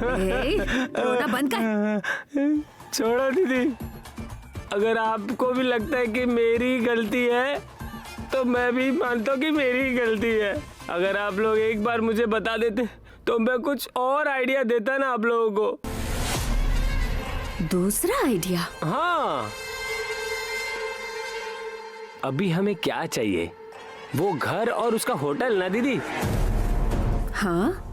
रोना बंद कर। छोड़ो दीदी, अगर आपको भी लगता है कि मेरी गलती है तो मैं भी मानता हूँ कि मेरी ही गलती है। अगर आप लोग एक बार मुझे बता देते तो मैं कुछ और आइडिया देता ना आप लोगों को। दूसरा आइडिया? हाँ, अभी हमें क्या चाहिए? वो घर और उसका होटल ना दीदी। हाँ?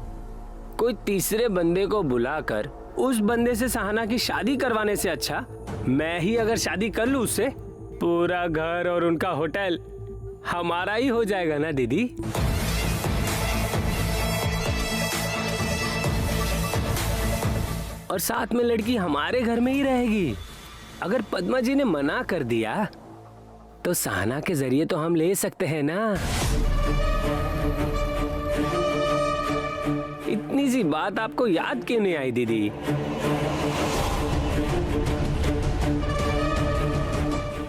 कोई तीसरे बंदे को बुलाकर उस बंदे से सहाना की शादी करवाने से अच्छा मैं ही अगर शादी कर लूं उससे, पूरा घर और उनका होटल हमारा ही हो जाएगा ना दीदी। और साथ में लड़की हमारे घर में ही रहेगी। अगर पद्मा जी ने मना कर दिया तो सहाना के जरिए तो हम ले सकते हैं ना। इतनी सी बात आपको याद क्यों नहीं आई दीदी?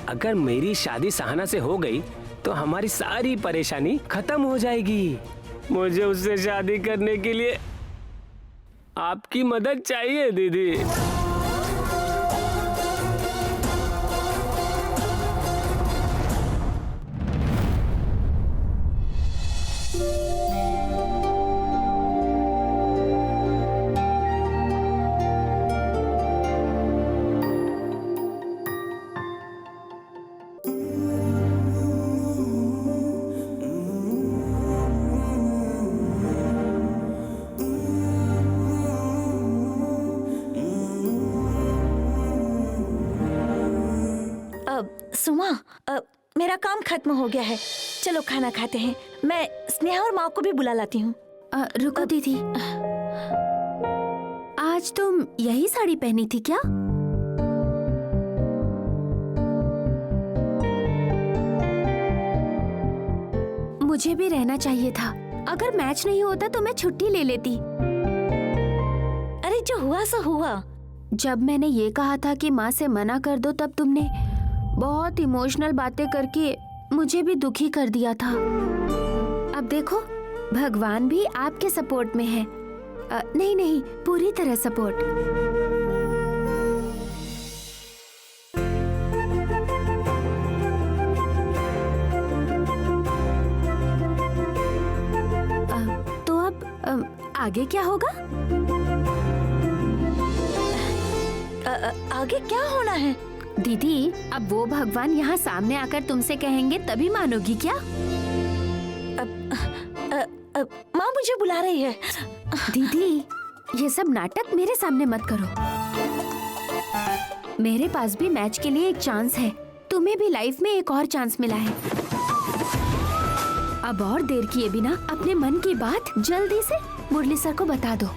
अगर मेरी शादी सहाना से हो गई तो हमारी सारी परेशानी खत्म हो जाएगी। मुझे उससे शादी करने के लिए आपकी मदद चाहिए दीदी। सुमा, मेरा काम खत्म हो गया है, चलो खाना खाते हैं। मैं स्नेहा और माँ को भी बुला लाती हूँ। रुको दीदी, आज तुम यही साड़ी पहनी थी क्या? मुझे भी रहना चाहिए था। अगर मैच नहीं होता तो मैं छुट्टी ले लेती। अरे जो हुआ सो हुआ। जब मैंने ये कहा था कि माँ से मना कर दो, तब तुमने बहुत इमोशनल बातें करके मुझे भी दुखी कर दिया था। अब देखो, भगवान भी आपके सपोर्ट में है। नहीं, पूरी तरह सपोर्ट। तो अब आगे क्या होगा? आगे क्या होना है? दीदी, अब वो भगवान यहाँ सामने आकर तुमसे कहेंगे तभी मानोगी क्या? माँ मुझे बुला रही है। दीदी, ये सब नाटक मेरे सामने मत करो। मेरे पास भी मैच के लिए एक चांस है। तुम्हें भी लाइफ में एक और चांस मिला है। अब और देर किए बिना अपने मन की बात जल्दी से मुरली सर को बता दो।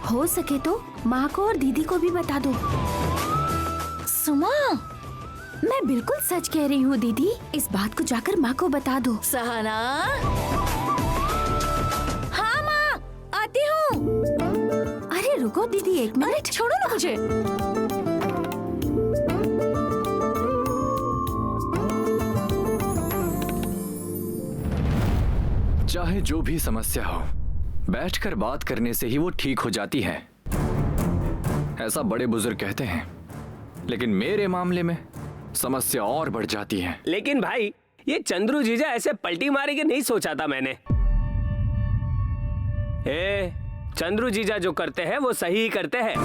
हो सके तो माँ को और दीदी को भी बता दो। सुमा, मैं बिल्कुल सच कह रही हूँ दीदी। इस बात को जाकर माँ को बता दो। सहाना। हाँ माँ, आती हूँ। अरे रुको दीदी, एक मिनट। अरे छोड़ो ना मुझे। चाहे जो भी समस्या हो, बैठकर बात करने से ही वो ठीक हो जाती है, ऐसा बड़े बुजुर्ग कहते हैं। लेकिन मेरे मामले में समस्या और बढ़ जाती है। लेकिन भाई, ये चंद्रू जीजा ऐसे पलटी मारेंगे नहीं सोचा था मैंने। चंद्रू जीजा जो करते हैं वो सही ही करते हैं।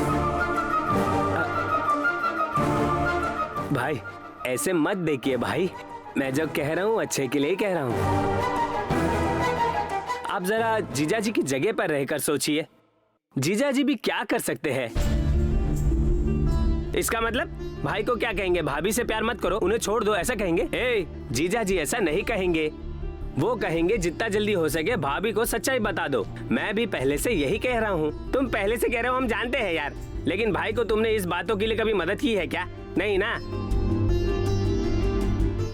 भाई ऐसे मत देखिए भाई, मैं जब कह रहा हूँ अच्छे के लिए ही कह रहा हूँ। आप जरा जीजा जी की जगह पर रहकर सोचिए, जीजा जी भी क्या कर सकते हैं। इसका मतलब भाई को क्या कहेंगे? भाभी से प्यार मत करो, उन्हें छोड़ दो, ऐसा कहेंगे? जीजा जी ऐसा नहीं कहेंगे। वो कहेंगे जितना जल्दी हो सके भाभी को सच्चाई बता दो। मैं भी पहले से यही कह रहा हूँ। तुम पहले से कह रहे हो, हम जानते हैं यार। लेकिन भाई को तुमने इस बातों के लिए कभी मदद की है क्या? नहीं ना।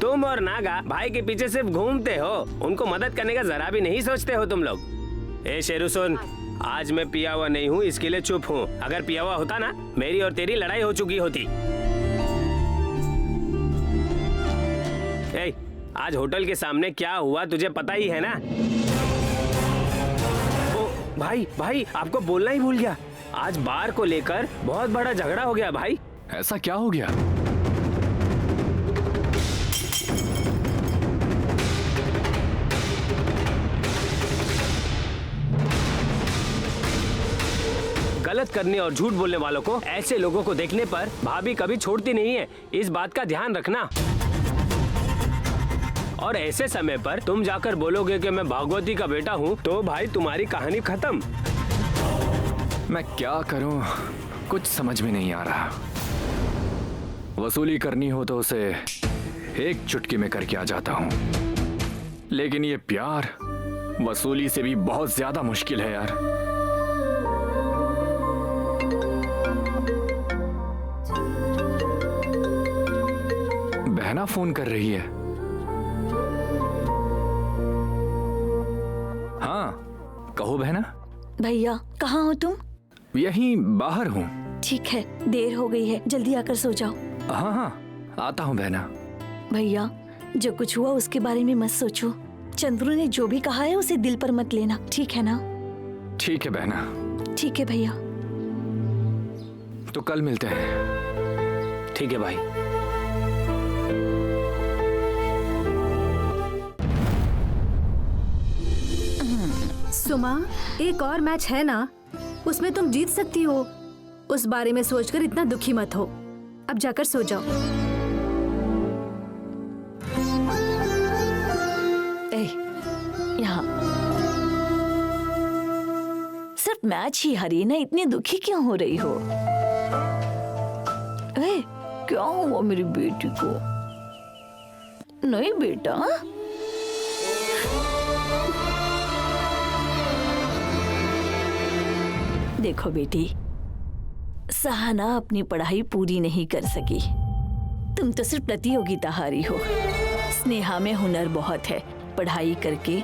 तुम और नागा भाई के पीछे सिर्फ घूमते हो, उनको मदद करने का जरा भी नहीं सोचते हो तुम लोग। शेरू सुन, आज मैं पिया हुआ नहीं हूँ, इसके लिए चुप हूँ। अगर पिया हुआ होता ना, मेरी और तेरी लड़ाई हो चुकी होती। आज होटल के सामने क्या हुआ तुझे पता ही है ना? भाई भाई आपको बोलना ही भूल गया, आज बार को लेकर बहुत बड़ा झगड़ा हो गया भाई। ऐसा क्या हो गया? गलत करने और झूठ बोलने वालों को, ऐसे लोगों को देखने पर भाभी कभी छोड़ती नहीं है, इस बात का ध्यान रखना। और ऐसे समय पर तुम जाकर बोलोगे कि मैं भागवती का बेटा हूँ, तो भाई तुम्हारी कहानी खत्म। मैं क्या करूं, कुछ समझ में नहीं आ रहा। वसूली करनी हो तो उसे एक चुटकी में करके आ जाता हूं, लेकिन ये प्यार वसूली से भी बहुत ज्यादा मुश्किल है यार। बहना फोन कर रही है। हाँ कहो बहना। भैया कहाँ हो तुम? यहीं बाहर हूँ। ठीक है, देर हो गई है, जल्दी आकर सो जाओ। हाँ हाँ आता हूँ बहना। भैया जो कुछ हुआ उसके बारे में मत सोचो। चंद्रू ने जो भी कहा है उसे दिल पर मत लेना, ठीक है ना? ठीक है बहना। ठीक है भैया। तो कल मिलते हैं। ठीक है भाई। सुमा, एक और मैच है ना, उसमें तुम जीत सकती हो। उस बारे में सोचकर इतना दुखी मत हो। अब जाकर सो जाओ। यहाँ सिर्फ मैच ही हारी ना, इतनी दुखी क्यों हो रही हो? क्या हुआ मेरी बेटी को? नहीं बेटा, देखो बेटी, सहाना अपनी पढ़ाई पूरी नहीं कर सकी। तुम तो सिर्फ प्रतियोगिता हारी हो। स्नेहा में हुनर बहुत है, पढ़ाई करके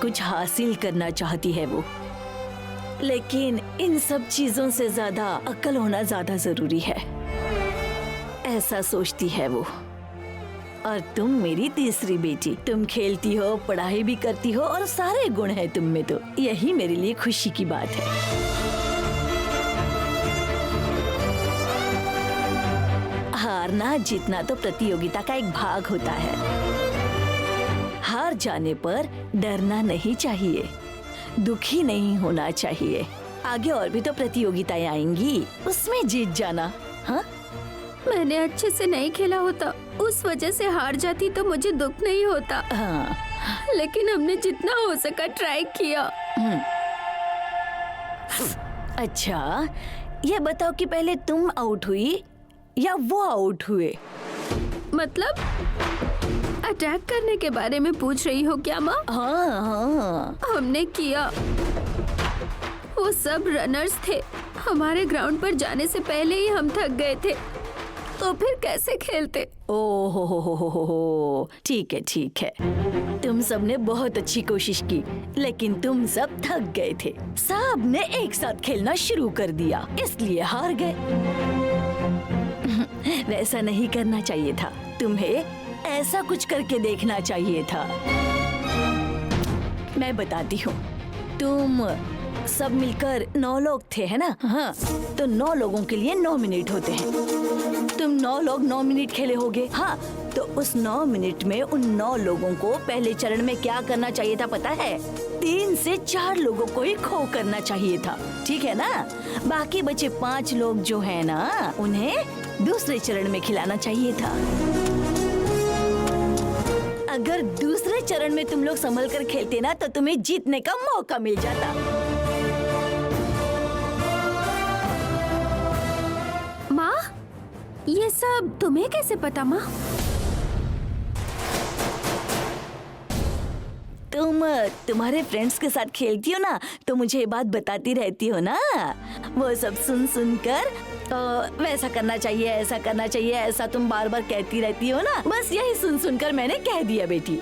कुछ हासिल करना चाहती है वो, लेकिन इन सब चीजों से ज्यादा अक्ल होना ज्यादा जरूरी है, ऐसा सोचती है वो। और तुम मेरी तीसरी बेटी, तुम खेलती हो, पढ़ाई भी करती हो और सारे गुण हैं तुम में, तो यही मेरे लिए खुशी की बात है। हारना जीतना तो प्रतियोगिता का एक भाग होता है। हार जाने पर डरना नहीं चाहिए, दुखी नहीं होना चाहिए। आगे और भी तो प्रतियोगिताएं आएंगी, उसमें जीत जाना। हाँ, मैंने अच्छे से नहीं खेला होता, उस वजह से हार जाती तो मुझे दुख नहीं होता। हाँ। लेकिन हमने जितना हो सका ट्राई किया। अच्छा, ये बताओ कि पहले तुम आउट हुई या वो आउट हुए? मतलब अटैक करने के बारे में पूछ रही हो क्या माँ? हाँ। हमने किया, वो सब रनर्स थे। हमारे ग्राउंड पर जाने से पहले ही हम थक गए थे, तो फिर कैसे खेलते? ओहो, ठीक है ठीक है, तुम सब ने बहुत अच्छी कोशिश की, लेकिन तुम सब थक गए थे। सब ने एक साथ खेलना शुरू कर दिया, इसलिए हार गए। वैसा नहीं करना चाहिए था, तुम्हें ऐसा कुछ करके देखना चाहिए था। मैं बताती हूँ, तुम सब मिलकर 9 लोग थे, है ना? हाँ, तो 9 लोगों के लिए 9 मिनट होते हैं। तुम 9 लोग 9 मिनट खेले होगे। हाँ, तो उस 9 मिनट में उन 9 लोगों को पहले चरण में क्या करना चाहिए था पता है? 3 से 4 लोगों को ही खो करना चाहिए था, ठीक है ना? बाकी बचे 5 लोग जो है ना, उन्हें दूसरे चरण में खिलाना चाहिए था। अगर दूसरे चरण में तुम लोग संभल कर खेलते ना, तो तुम्हें जीतने का मौका मिल जाता। माँ, ये सब तुम्हें कैसे पता माँ? तुम तुम्हारे फ्रेंड्स के साथ खेलती हो ना, तो मुझे ये बात बताती रहती हो ना। वो सब सुन सुन कर वैसा करना चाहिए, ऐसा करना चाहिए, ऐसा तुम बार बार कहती रहती हो ना। बस यही सुन सुन कर मैंने कह दिया बेटी।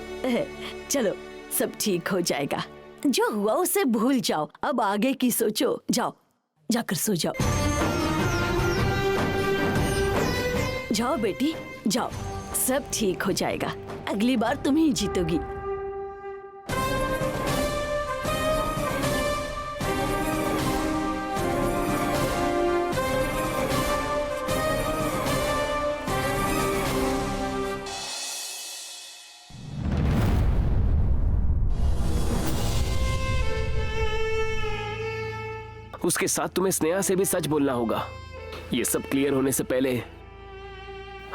चलो, सब ठीक हो जाएगा। जो हुआ उसे भूल जाओ, अब आगे की सोचो। जाओ, जाकर सो जाओ। जाओ बेटी, जाओ, सब ठीक हो जाएगा। अगली बार तुम ही जीतोगी। उसके साथ तुम्हें स्नेहा से भी सच बोलना होगा। ये सब क्लियर होने से पहले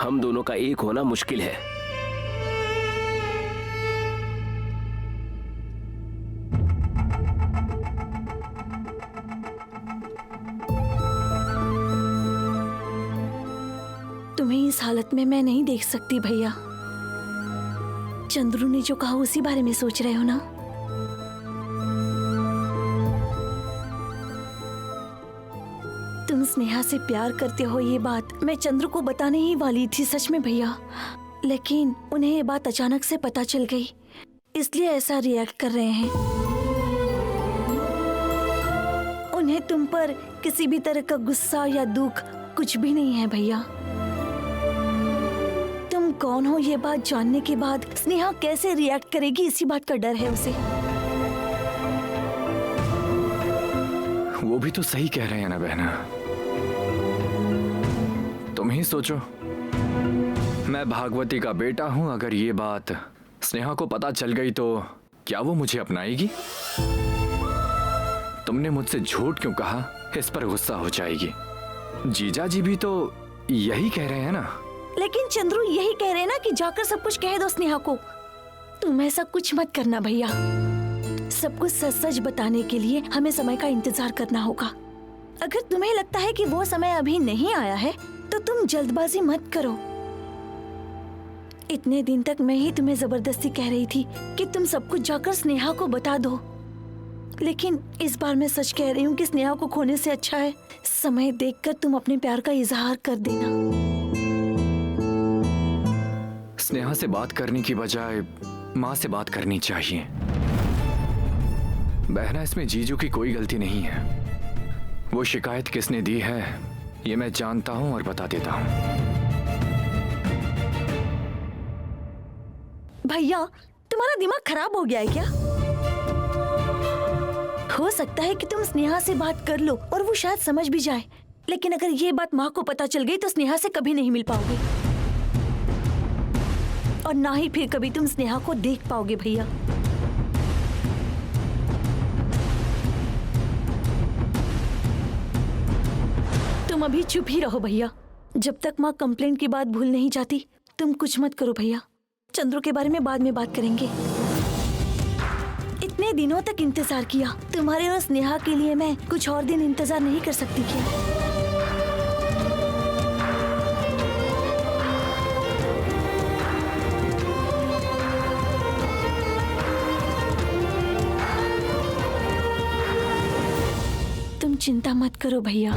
हम दोनों का एक होना मुश्किल है। तुम्हें इस हालत में मैं नहीं देख सकती भैया। चंद्रू ने जो कहा उसी बारे में सोच रहे हो ना? तुम स्नेहा से प्यार करते हो ये बात मैं चंद्रू को बताने ही वाली थी सच में भैया, लेकिन उन्हें ये बात अचानक से पता चल गई, इसलिए ऐसा रिएक्ट कर रहे हैं। उन्हें तुम पर किसी भी तरह का गुस्सा या दुख कुछ भी नहीं है भैया। तुम कौन हो ये बात जानने के बाद स्नेहा कैसे रिएक्ट करेगी इसी बात का डर है उसे। वो भी तो सही कह रहे हैं ना बहना। तुम ही सोचो, मैं भागवती का बेटा हूं, अगर ये बात स्नेहा को पता चल गई तो क्या वो मुझे अपनाएगी? तुमने मुझसे झूठ क्यों कहा, इस पर गुस्सा हो जाएगी। जीजा जी भी तो यही कह रहे हैं ना। लेकिन चंद्रू यही कह रहे हैं ना कि जाकर सब कुछ कह दो स्नेहा को। तुम ऐसा कुछ मत करना भैया। सब कुछ सच सच बताने के लिए हमें समय का इंतजार करना होगा। अगर तुम्हें लगता है कि वो समय अभी नहीं आया है तो तुम जल्दबाजी मत करो। इतने दिन तक मैं ही तुम्हें जबरदस्ती कह रही थी कि तुम सब कुछ जाकर स्नेहा को बता दो, लेकिन इस बार मैं सच कह रही हूँ कि स्नेहा को खोने से अच्छा है समय देखकर तुम अपने प्यार का इजहार कर देना। स्नेहा से बात करने की बजाय माँ से बात करनी चाहिए। बहना, इसमें जीजू की कोई गलती नहीं है। वो शिकायत किसने दी है ये मैं जानता हूं और बता देता हूं। भैया, तुम्हारा दिमाग खराब हो गया है क्या? हो सकता है कि तुम स्नेहा से बात कर लो और वो शायद समझ भी जाए, लेकिन अगर ये बात माँ को पता चल गई तो स्नेहा से कभी नहीं मिल पाओगे और ना ही फिर कभी तुम स्नेहा को देख पाओगे भैया। तुम अभी चुप ही रहो भैया। जब तक माँ कंप्लेंट की बात भूल नहीं जाती तुम कुछ मत करो भैया। चंद्रू के बारे में बाद में बात करेंगे। इतने दिनों तक इंतजार किया, तुम्हारे और स्नेहा के लिए मैं कुछ और दिन इंतजार नहीं कर सकती क्या? तुम चिंता मत करो भैया।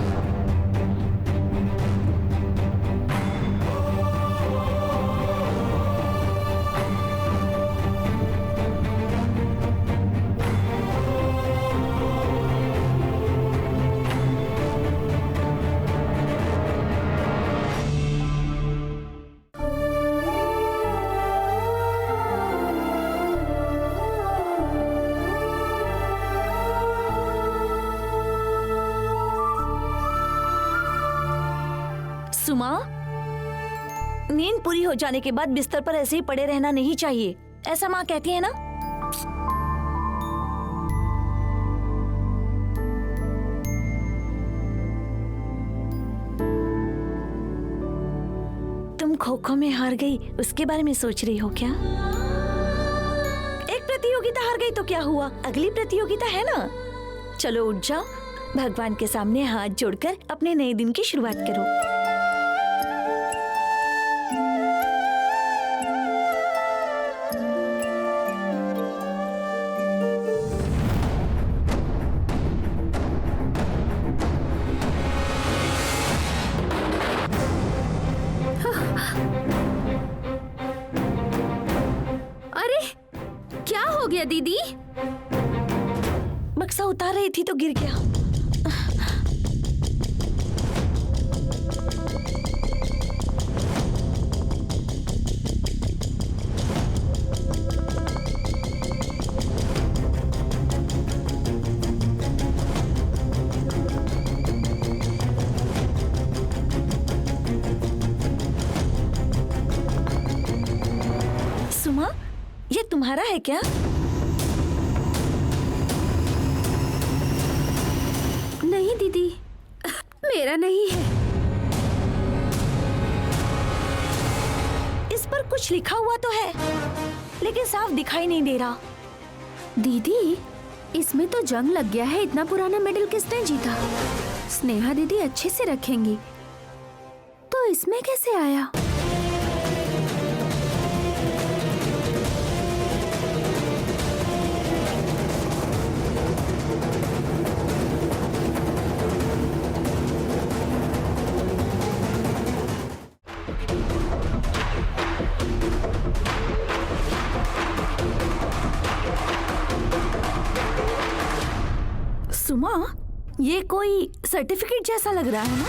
सुमा, नींद पूरी हो जाने के बाद बिस्तर पर ऐसे ही पड़े रहना नहीं चाहिए, ऐसा माँ कहती है ना। तुम खो खो में हार गई उसके बारे में सोच रही हो क्या? एक प्रतियोगिता हार गई तो क्या हुआ, अगली प्रतियोगिता है ना। चलो उठ जाओ, भगवान के सामने हाथ जोड़कर अपने नए दिन की शुरुआत करो। अरे क्या हो गया दीदी? बक्सा उतार रही थी तो गिर गया। सुमा, ये तुम्हारा है क्या? नहीं, दीदी, मेरा नहीं है। इस पर कुछ लिखा हुआ तो है, लेकिन साफ दिखाई नहीं दे रहा। दीदी, इसमें तो जंग लग गया है। इतना पुराना मेडल किसने जीता? स्नेहा दीदी अच्छे से रखेंगी, तो इसमें कैसे आया? सुमा, ये कोई सर्टिफिकेट जैसा लग रहा है ना?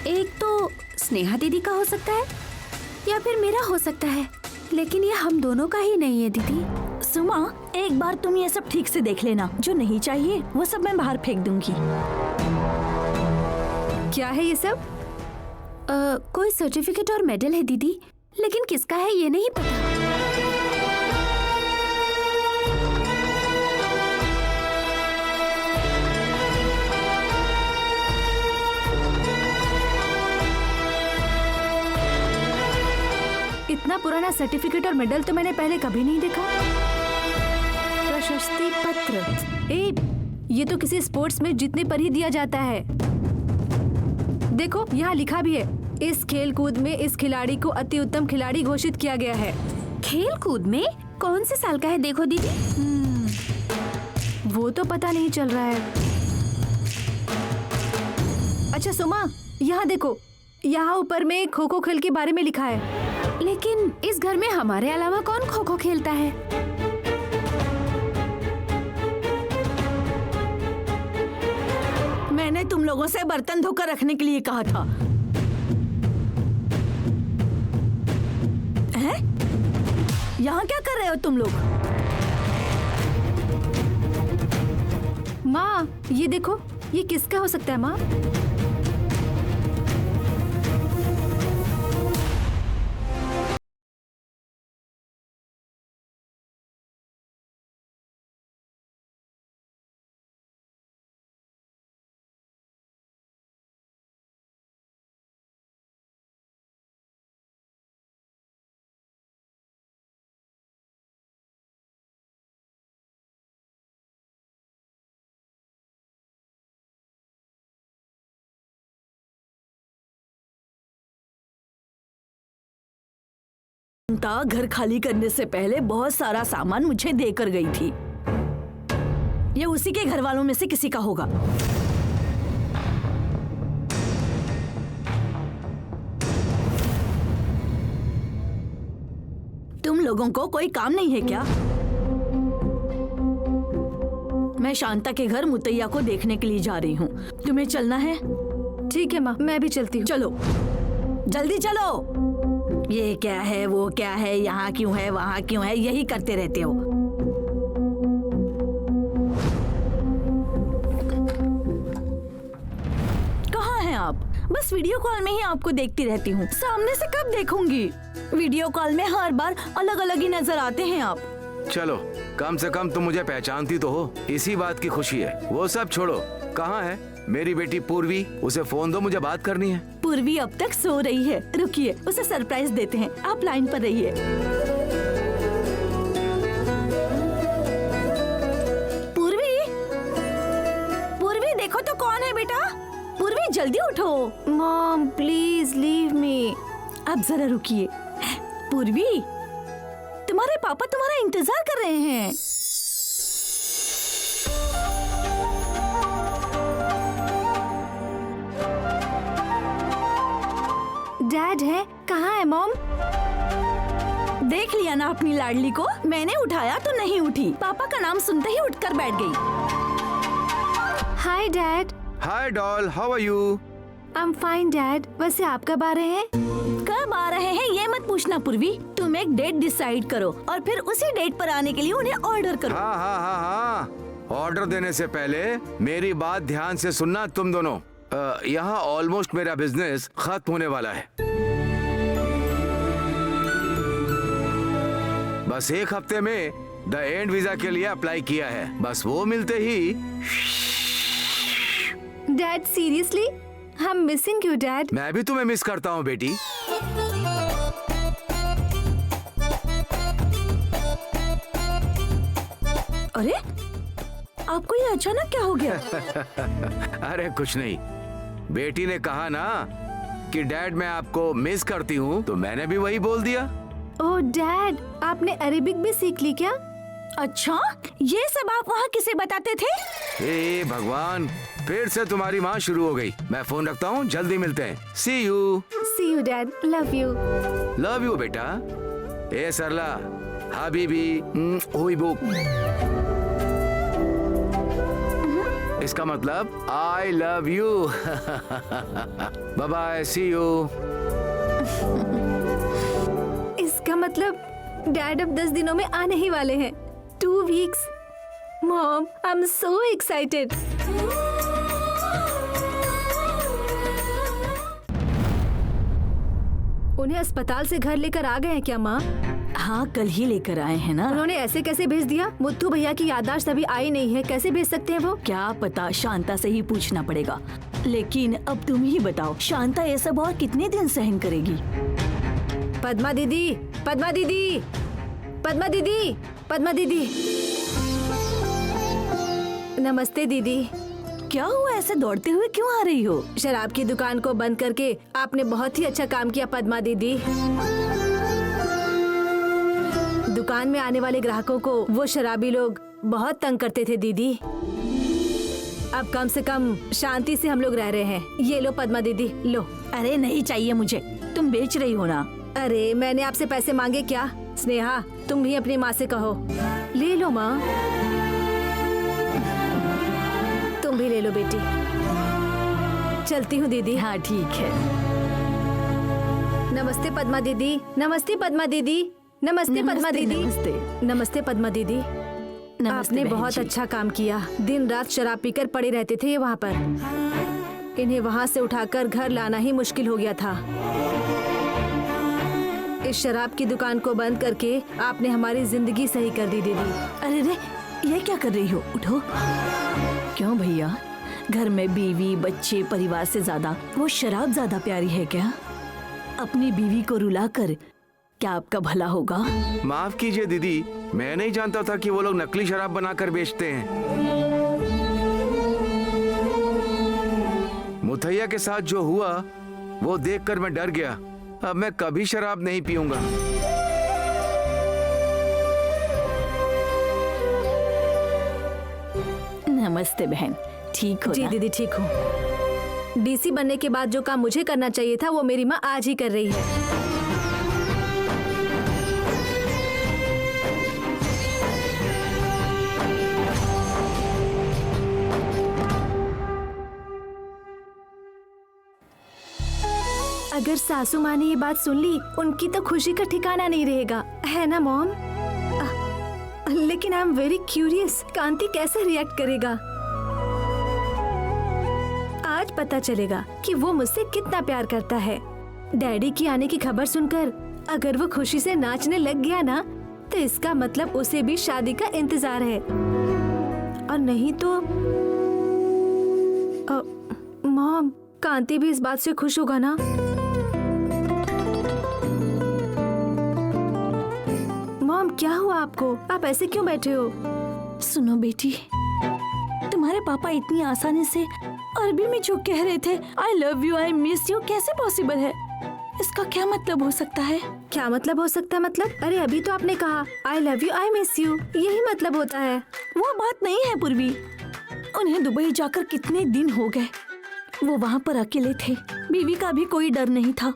एक तो स्नेहा दीदी का हो सकता है या फिर मेरा हो सकता है, लेकिन ये हम दोनों का ही नहीं है दीदी। सुमा, एक बार तुम ये सब ठीक से देख लेना। जो नहीं चाहिए वो सब मैं बाहर फेंक दूंगी। क्या है ये सब? कोई सर्टिफिकेट और मेडल है दीदी, लेकिन किसका है ये नहीं पता। इतना पुराना सर्टिफिकेट और मेडल तो मैंने पहले कभी नहीं देखा। प्रशस्ति पत्र, ये तो किसी स्पोर्ट्स में जीतने पर ही दिया जाता है। देखो, यहाँ लिखा भी है, इस खेल कूद में इस खिलाड़ी को अति उत्तम खिलाड़ी घोषित किया गया है। खेल कूद में? कौन से साल का है देखो दीदी। वो तो पता नहीं चल रहा है। अच्छा सुमा, यहाँ देखो, यहाँ ऊपर में खो खो खेल के बारे में लिखा है। लेकिन इस घर में हमारे अलावा कौन खो खो खेलता है? मैंने तुम लोगों से बर्तन धोकर रखने के लिए कहा था। हैं? यहाँ क्या कर रहे हो तुम लोग? माँ, ये देखो, ये किसका हो सकता है माँ? घर खाली करने से पहले बहुत सारा सामान मुझे देकर गई थी। ये उसी के घर वालों में से किसी का होगा। तुम लोगों को कोई काम नहीं है क्या? मैं शांता के घर मुतैया को देखने के लिए जा रही हूँ। तुम्हें चलना है? ठीक है माँ, मैं भी चलती हूँ। चलो, जल्दी चलो। ये क्या है, वो क्या है, यहाँ क्यों है, वहाँ क्यों है, यही करते रहते हो। कहाँ हैं आप? बस वीडियो कॉल में ही आपको देखती रहती हूँ, सामने से कब देखूंगी? वीडियो कॉल में हर बार अलग अलग ही नजर आते हैं आप। चलो, कम से कम तुम मुझे पहचानती तो हो, इसी बात की खुशी है। वो सब छोड़ो, कहाँ है मेरी बेटी पूर्वी? उसे फोन दो, मुझे बात करनी है। पूर्वी अब तक सो रही है, रुकिए उसे सरप्राइज देते हैं। आप लाइन पर रहिए। पूर्वी, पूर्वी देखो तो कौन है बेटा? पूर्वी जल्दी उठो। Mom please leave me. अब जरा रुकिए। पूर्वी, तुम्हारे पापा तुम्हारा इंतजार कर रहे हैं। डैड है? कहाँ है मॉम? देख लिया ना अपनी लाडली को? मैंने उठाया तो नहीं उठी, पापा का नाम सुनते ही उठकर बैठ गई। Hi dad. Hi doll, how are you? I am fine dad. वैसे आप कब आ रहे हैं? कब आ रहे हैं ये मत पूछना पूर्वी, तुम एक डेट डिसाइड करो और फिर उसी डेट पर आने के लिए उन्हें ऑर्डर करो। हाँ हाँ हाँ हाँ, ऑर्डर देने से पहले मेरी बात ध्यान से सुनना तुम दोनों। यहाँ ऑलमोस्ट मेरा बिजनेस खत्म होने वाला है। बस एक हफ्ते में द एंड वीजा के लिए अप्लाई किया है। बस वो मिलते ही dad seriously I am missing you dad. मैं भी तुम्हें मिस करता हूँ बेटी। अरे आपको ये अचानक क्या हो गया? अरे कुछ नहीं, बेटी ने कहा ना कि डैड मैं आपको मिस करती हूँ, तो मैंने भी वही बोल दिया। ओह डैड, आपने अरेबिक भी सीख ली क्या? अच्छा, ये सब आप वहाँ किसे बताते थे? हे भगवान, फिर से तुम्हारी माँ शुरू हो गई। मैं फोन रखता हूँ, जल्दी मिलते हैं। See you dad, love you. Love you बेटा। ए सरला, हबीबी, हुई बुक। इसका मतलब I love you. Bye bye, see you. इसका मतलब डैड अब 10 दिनों में आने ही वाले हैं। 2 weeks। Mom, I am so excited. उन्हें अस्पताल से घर लेकर आ गए हैं क्या माँ? हाँ, कल ही लेकर आए हैं ना। उन्होंने ऐसे कैसे भेज दिया? मुत्थू भैया की याददाश्त अभी आई नहीं है, कैसे भेज सकते हैं वो? क्या पता, शांता से ही पूछना पड़ेगा। लेकिन अब तुम ही बताओ, शांता ये सब और कितने दिन सहन करेगी? पद्मा दीदी, पद्मा दीदी, पद्मा दीदी, पद्मा दीदी। नमस्ते दीदी। क्या हुआ, ऐसे दौड़ते हुए क्यों आ रही हो? शराब की दुकान को बंद करके आपने बहुत ही अच्छा काम किया पद्मा दीदी। दुकान में आने वाले ग्राहकों को वो शराबी लोग बहुत तंग करते थे दीदी। अब कम से कम शांति से हम लोग रह रहे हैं। ये लो पद्मा दीदी, लो। अरे नहीं चाहिए मुझे, तुम बेच रही हो ना। अरे मैंने आपसे पैसे मांगे क्या? स्नेहा, तुम भी अपनी माँ से कहो। ले लो माँ, तुम भी ले लो बेटी। चलती हूँ दीदी। हाँ ठीक है। नमस्ते पद्मा दीदी, नमस्ते पद्मा दीदी, नमस्ते पद्मा दीदी, नमस्ते। नमस्ते पद्मा दीदी। नमस्ते आपने बहन बहुत जी। अच्छा काम किया। दिन रात शराब पीकर पड़े रहते थे ये वहाँ पर। इन्हें वहाँ से उठाकर घर लाना ही मुश्किल हो गया था। इस शराब की दुकान को बंद करके आपने हमारी जिंदगी सही कर दी दीदी। अरे रे, ये क्या कर रही हो? उठो। क्यों भैया, घर में बीवी बच्चे परिवार से ज्यादा वो शराब ज्यादा प्यारी है क्या? अपनी बीवी को रुलाकर क्या आपका भला होगा? माफ कीजिए दीदी, मैं नहीं जानता था कि वो लोग नकली शराब बनाकर बेचते हैं। मुथैया के साथ जो हुआ वो देखकर मैं डर गया। अब मैं कभी शराब नहीं पीऊंगा। नमस्ते बहन, ठीक हो जी ना? दीदी ठीक हूँ। डीसी बनने के बाद जो काम मुझे करना चाहिए था वो मेरी माँ आज ही कर रही है। अगर सासू माँ ने ये बात सुन ली, उनकी तो खुशी का ठिकाना नहीं रहेगा, है ना मॉम? लेकिन आई एम वेरी क्यूरियस, कांति कैसे रिएक्ट करेगा? आज पता चलेगा कि वो मुझसे कितना प्यार करता है। डैडी की आने की खबर सुनकर अगर वो खुशी से नाचने लग गया ना, तो इसका मतलब उसे भी शादी का इंतजार है। और नहीं तो मॉम, कांति भी इस बात से खुश होगा ना? मॉम, क्या हुआ आपको? आप ऐसे क्यों बैठे हो? सुनो बेटी, तुम्हारे पापा इतनी आसानी से अरबी में जो कह रहे थे आई love you, I miss you, कैसे पॉसिबल है? इसका क्या मतलब हो सकता है? क्या मतलब हो सकता है? मतलब अरे अभी तो आपने कहा आई love you, I miss you, यही मतलब होता है। वो बात नहीं है पूर्वी। उन्हें दुबई जाकर कितने दिन हो गए। वो वहाँ पर अकेले थे, बीवी का भी कोई डर नहीं था।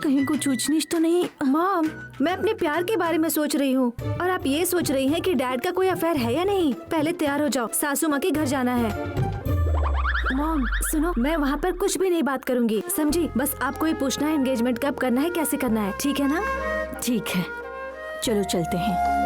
कहीं कुछ ऊंच नीच तो नहीं? मॉम, मैं अपने प्यार के बारे में सोच रही हूँ और आप ये सोच रही हैं कि डैड का कोई अफेयर है या नहीं। पहले तैयार हो जाओ, सासू माँ के घर जाना है। मॉम सुनो, मैं वहाँ पर कुछ भी नहीं बात करूँगी, समझी? बस आपको ये पूछना है एंगेजमेंट कब करना है, कैसे करना है, ठीक है ना? ठीक है, चलो चलते हैं।